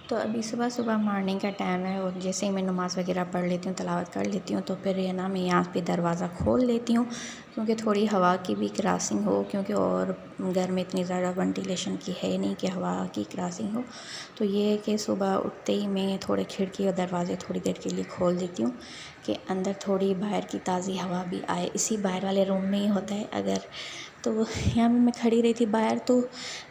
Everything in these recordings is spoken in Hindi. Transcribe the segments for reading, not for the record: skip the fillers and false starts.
तो अभी सुबह सुबह मॉर्निंग का टाइम है और जैसे ही मैं नमाज़ वगैरह पढ़ लेती हूँ, तिलावत कर लेती हूँ, तो फिर ये ना मैं यहाँ पे दरवाज़ा खोल लेती हूँ क्योंकि थोड़ी हवा की भी क्रॉसिंग हो, क्योंकि और घर में इतनी ज़्यादा वेंटिलेशन की है नहीं कि हवा की क्रॉसिंग हो। तो ये है कि सुबह उठते ही मैं थोड़े खिड़की और दरवाज़े थोड़ी देर के लिए खोल देती हूँ कि अंदर थोड़ी बाहर की ताज़ी हवा भी आए। इसी बाहर वाले रूम में ही होता है। अगर तो यहाँ पे मैं खड़ी रही थी बाहर, तो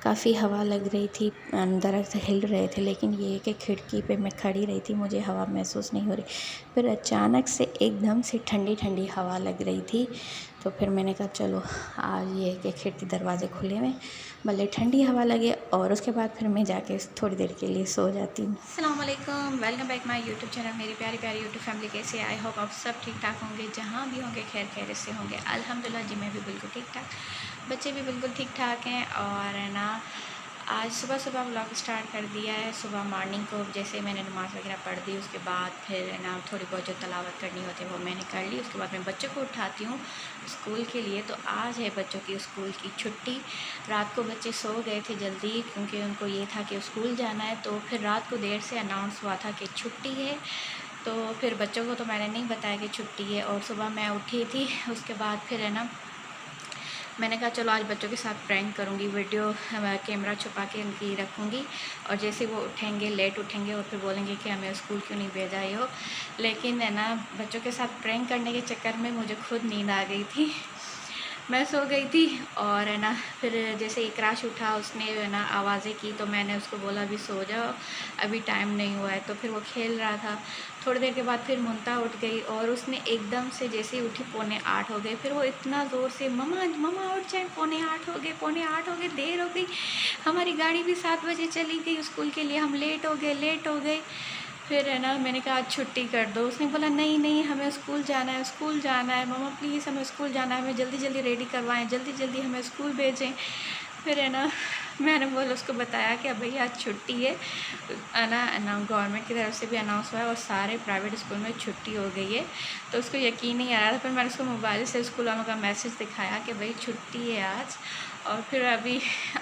काफ़ी हवा लग रही थी, दरख्त हिल रहे थे, लेकिन ये है कि खिड़की पे मैं खड़ी रही थी, मुझे हवा महसूस नहीं हो रही। फिर अचानक से एकदम से ठंडी ठंडी हवा लग रही थी। तो फिर मैंने कहा चलो आज ये है कि खिड़की दरवाज़े खुले हुए, भले ठंडी हवा लगे, और उसके बाद फिर मैं जाके थोड़ी देर के लिए सो जाती हूँ। अस्सलाम वालेकुम, welcome back my YouTube channel. मेरी प्यारी प्यारी यूट्यूब फैमिली, कैसे? आई होप आप सब ठीक ठाक होंगे, जहाँ भी होंगे खैर खैरियत से होंगे। अल्हम्दुलिल्लाह जी, मैं भी बिल्कुल ठीक ठाक, बच्चे भी बिल्कुल ठीक ठाक हैं। और है ना, आज सुबह सुबह व्लॉग स्टार्ट कर दिया है। सुबह मॉर्निंग को जैसे मैंने नमाज़ वगैरह पढ़ दी, उसके बाद फिर है ना थोड़ी बहुत जो तलावत करनी होती है वो मैंने कर ली। उसके बाद मैं बच्चों को उठाती हूँ स्कूल के लिए। तो आज है बच्चों की स्कूल की छुट्टी। रात को बच्चे सो गए थे जल्दी क्योंकि उनको ये था कि स्कूल जाना है। तो फिर रात को देर से अनाउंस हुआ था कि छुट्टी है। तो फिर बच्चों को तो मैंने नहीं बताया कि छुट्टी है। और सुबह मैं उठी थी, उसके बाद फिर है ना मैंने कहा चलो आज बच्चों के साथ प्रैंक करूँगी, वीडियो कैमरा छुपा के उनकी रखूँगी। और जैसे वो उठेंगे, लेट उठेंगे और फिर बोलेंगे कि हमें स्कूल क्यों नहीं भेजा ये हो। लेकिन है ना बच्चों के साथ प्रैंक करने के चक्कर में मुझे खुद नींद आ गई थी। मैं सो गई थी। और है ना फिर जैसे इकराश उठा, उसने है ना आवाज़ें की, तो मैंने उसको बोला अभी सो जाओ, अभी टाइम नहीं हुआ है। तो फिर वो खेल रहा था। थोड़ी देर के बाद फिर मुनता उठ गई और उसने एकदम से जैसे ही उठी 7:45 हो गए। फिर वो इतना ज़ोर से मम्मा मम्मा उठ जाए, 7:45 हो गए, 7:45 हो गए, देर हो गई, हमारी गाड़ी भी 7 बजे चली गई स्कूल के लिए, हम लेट हो गए, लेट हो गए। फिर है ना मैंने कहा आज छुट्टी कर दो। उसने बोला नहीं नहीं, हमें स्कूल जाना है, स्कूल जाना है मम्मा, प्लीज़ हमें स्कूल जाना है, हमें जल्दी जल्दी रेडी करवाएं, जल्दी जल्दी हमें स्कूल भेजें। फिर है ना मैंने बोला, उसको बताया कि भाई आज छुट्टी है ना गवर्नमेंट की तरफ से भी अनाउंस हुआ है और सारे प्राइवेट स्कूल में छुट्टी हो गई है। तो उसको यकीन नहीं आ रहा था। फिर मैंने उसको मोबाइल से स्कूल वालों का मैसेज दिखाया कि भाई छुट्टी है आज। और फिर अभी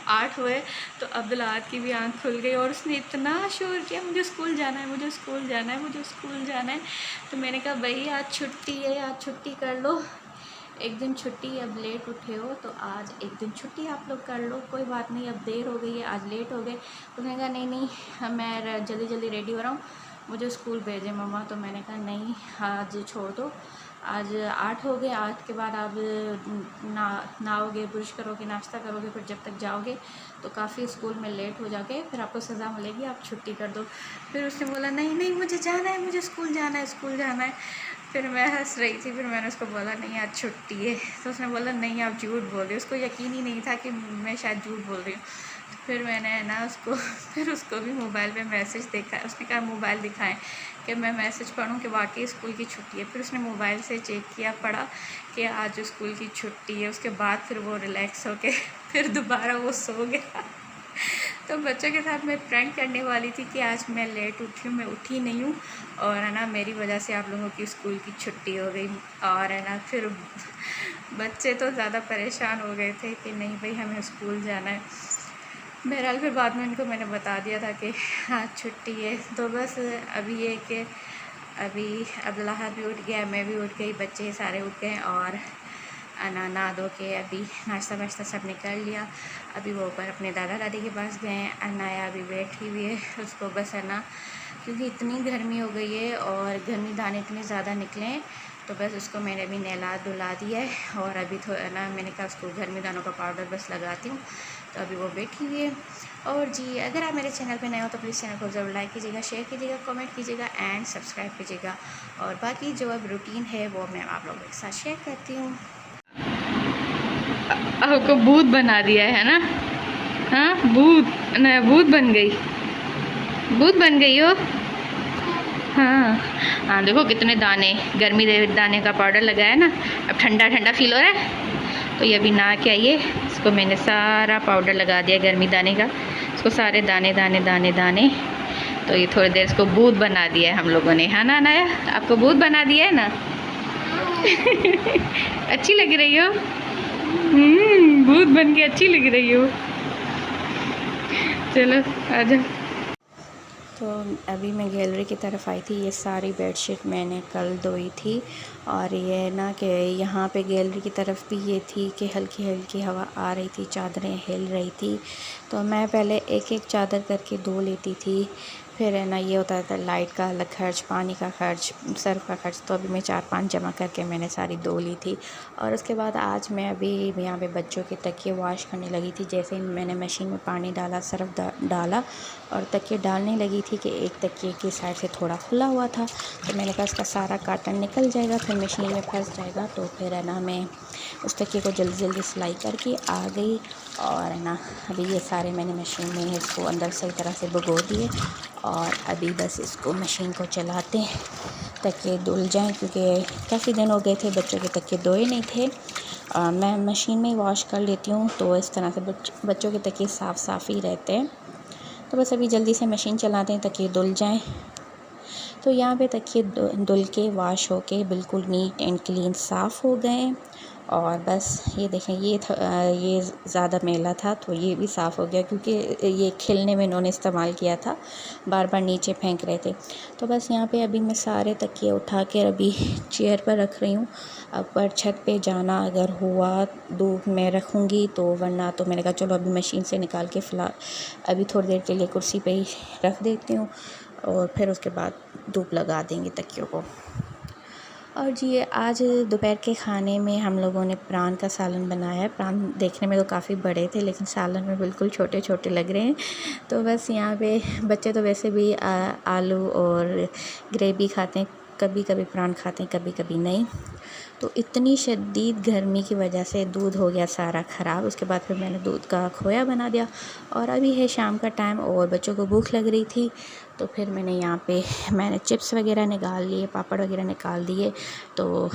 8 हुए तो अब्दुल्लाहद की भी आँख खुल गई और उसने इतना शोर किया, मुझे स्कूल जाना है, मुझे स्कूल जाना है, मुझे स्कूल जाना है। तो मैंने कहा भाई आज छुट्टी है, आज छुट्टी कर लो, एक दिन छुट्टी, अब लेट उठे हो तो आज एक दिन छुट्टी आप लोग कर लो, कोई बात नहीं, अब देर हो गई है, आज लेट हो गए। तो मैंने कहा नहीं नहीं, मैं जल्दी जल्दी रेडी हो रहा हूँ, मुझे स्कूल भेजें मम्मा। तो मैंने कहा नहीं आज छोड़ दो, आज 8 हो गए, 8 के बाद आप नहाओगे, ब्रश करोगे, नाश्ता करोगे, फिर जब तक जाओगे तो काफ़ी स्कूल में लेट हो जाओगे, फिर आपको सज़ा मिलेगी, आप छुट्टी कर दो। फिर उसने बोला नहीं नहीं मुझे जाना है, मुझे स्कूल जाना है, स्कूल जाना है। फिर मैं हंस रही थी। फिर मैंने उसको बोला नहीं आज छुट्टी है। तो उसने बोला नहीं आप झूठ बोल रही हो। उसको यकीन ही नहीं था कि मैं शायद झूठ बोल रही हूँ। तो फिर मैंने ना उसको फिर उसको भी मोबाइल पे मैसेज देखा। उसने कहा मोबाइल दिखाएं कि मैं मैसेज पढ़ूं कि वाकई स्कूल की छुट्टी है। फिर उसने मोबाइल से चेक किया, पढ़ा कि आज स्कूल की छुट्टी है। उसके बाद फिर वो रिलैक्स होके फिर दोबारा वो सो गया। तो बच्चों के साथ मैं प्रैंक करने वाली थी कि आज मैं लेट उठी हूँ, मैं उठी नहीं हूँ और है ना मेरी वजह से आप लोगों की स्कूल की छुट्टी हो गई। और है ना फिर बच्चे तो ज़्यादा परेशान हो गए थे कि नहीं भाई हमें स्कूल जाना है। बहरहाल फिर बाद में उनको मैंने बता दिया था कि हाँ छुट्टी है। तो बस अभी ये कि अभी अब्दुल्लाह भी उठ गया, मैं भी उठ गई, बच्चे सारे उठ गए और नहा धो के अभी नाश्ता वाश्ता सब निकल लिया। अभी वो ऊपर अपने दादा दादी के पास गए हैं। अनाया अभी बैठी हुई है, उसको बस है ना क्योंकि इतनी गर्मी हो गई है और गर्मी दाने इतने ज़्यादा निकले हैं, तो बस उसको मैंने अभी नहला धुला दिया है। और अभी थोड़ा ना मैंने कहा उसको गर्मी दानों का पाउडर बस लगाती हूँ। तो अभी वो बैठी हुई है। और जी अगर आप मेरे चैनल पे नए हो तो प्लीज़ चैनल को ज़रूर लाइक कीजिएगा, शेयर कीजिएगा, कमेंट कीजिएगा एंड सब्सक्राइब कीजिएगा। और बाकी जो अब रूटीन है वो मैं आप लोगों के साथ शेयर करती हूँ। आपको भूत बना दिया है ना? हाँ भूत न, भूत बन गई, भूत बन गई हो। हाँ हाँ देखो कितने दाने, गर्मी दाने का पाउडर लगाया ना, अब ठंडा ठंडा फील हो रहा है। तो ये अभी नहा के आइए, इसको मैंने सारा पाउडर लगा दिया गर्मी दाने का, इसको सारे दाने दाने दाने दाने। तो ये थोड़ी देर इसको भूत बना दिया है हम लोगों ने, है ना अनाया? आपको भूत बना दिया है ना? अच्छी लग रही हो? भूत बन के अच्छी लग रही हो। चलो आजा। तो अभी मैं गैलरी की तरफ आई थी। ये सारी बेडशीट मैंने कल धोई थी और ये ना कि यहाँ पे गैलरी की तरफ भी ये थी कि हल्की हल्की हवा आ रही थी, चादरें हिल रही थी। तो मैं पहले एक एक चादर करके धो लेती थी। फिर है ना ये होता था लाइट का अलग खर्च, पानी का खर्च, सर्फ़ का खर्च। तो अभी मैं 4-5 जमा करके मैंने सारी धो ली थी। और उसके बाद आज मैं अभी यहाँ पे बच्चों के तकिए वॉश करने लगी थी। जैसे ही मैंने मशीन में पानी डाला, सर्फ़ डाला और तकिए डालने लगी थी कि एक तकिए की साइड से थोड़ा खुला हुआ था, तो मैंने कहा इसका सारा काटन निकल जाएगा, फिर मशीन में फंस जाएगा। तो फिर है ना मैं उस तकिए को जल्दी जल्दी सिलाई करके आ गई। और है ना अभी ये सारे मैंने मशीन में इसको अंदर सही तरह से भिगो दिए और अभी बस इसको मशीन को चलाते तकिए धुल जाएं, क्योंकि काफ़ी दिन हो गए थे बच्चों के तकिए धोए नहीं थे। मैं मशीन में वॉश कर लेती हूँ, तो इस तरह से बच्चों के तकिए साफ़ ही रहते हैं। तो बस अभी जल्दी से मशीन चलाते हैं तकिए धुल जाएं। तो यहाँ पे तकिए धुल के वॉश हो के बिल्कुल नीट एंड क्लीन साफ़ हो गए। और बस ये देखें, ये ज़्यादा मैला था तो ये भी साफ़ हो गया, क्योंकि ये खिलने में इन्होंने इस्तेमाल किया था, बार बार नीचे फेंक रहे थे। तो बस यहाँ पे अभी मैं सारे तकिए उठा के अभी चेयर पर रख रही हूँ। अब पर छत पे जाना अगर हुआ धूप में रखूँगी, तो वरना तो मैंने कहा चलो अभी मशीन से निकाल के अभी थोड़ी देर के लिए कुर्सी पे ही रख देती हूँ और फिर उसके बाद धूप लगा देंगे तकियों को। और जी आज दोपहर के खाने में हम लोगों ने प्रान का सालन बनाया है। प्रान देखने में तो काफ़ी बड़े थे, लेकिन सालन में बिल्कुल छोटे छोटे लग रहे हैं। तो बस यहाँ पे बच्चे तो वैसे भी आलू और ग्रेवी खाते हैं, कभी कभी प्रान खाते हैं, कभी कभी नहीं। तो इतनी शदीद गर्मी की वजह से दूध हो गया सारा ख़राब। उसके बाद फिर मैंने दूध का खोया बना दिया। और अभी है शाम का टाइम और बच्चों को भूख लग रही थी, तो फिर मैंने चिप्स वगैरह निकाल लिए, पापड़ वगैरह निकाल दिए। तो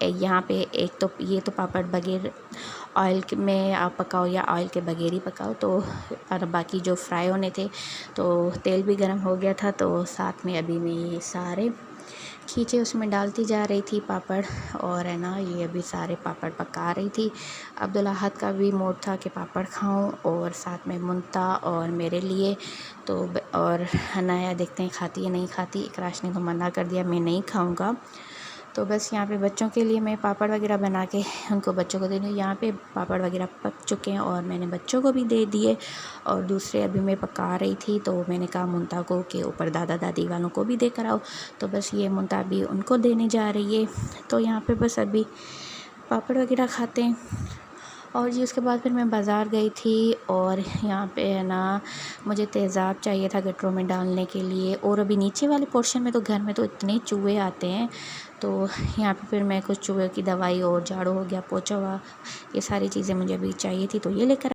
यहाँ पे एक तो ये तो पापड़ बगैर ऑयल में आप पकाओ या ऑयल के बगैर ही पकाओ। तो और बाकी जो फ्राई होने थे, तो तेल भी गर्म हो गया था, तो साथ में अभी मैं ये सारे खींचे उसमें डालती जा रही थी पापड़। और है ना ये अभी सारे पापड़ पका रही थी। अब्दुल्लाहत का भी मूड था कि पापड़ खाऊं, और साथ में मुंता और मेरे लिए। तो और हनाया देखते हैं खाती है नहीं खाती। इकराश ने तो मना कर दिया, मैं नहीं खाऊंगा। तो बस यहाँ पे बच्चों के लिए मैं पापड़ वगैरह बना के उनको बच्चों को दे दूँ। यहाँ पे पापड़ वगैरह पक चुके हैं और मैंने बच्चों को भी दे दिए। और दूसरे अभी मैं पका रही थी, तो मैंने कहा मुंता को कि ऊपर दादा दादी वालों को भी दे कर आओ। तो बस ये मुंता भी उनको देने जा रही है। तो यहाँ पे बस अभी पापड़ वगैरह खाते हैं। और जी उसके बाद फिर मैं बाज़ार गई थी, और यहाँ पे है ना मुझे तेज़ाब चाहिए था गटरों में डालने के लिए। और अभी नीचे वाले पोर्शन में तो घर में तो इतने चूहे आते हैं, तो यहाँ पे फिर मैं कुछ चूहे की दवाई और झाड़ू हो गया, पोछा हुआ, ये सारी चीज़ें मुझे अभी चाहिए थी, तो ये लेकर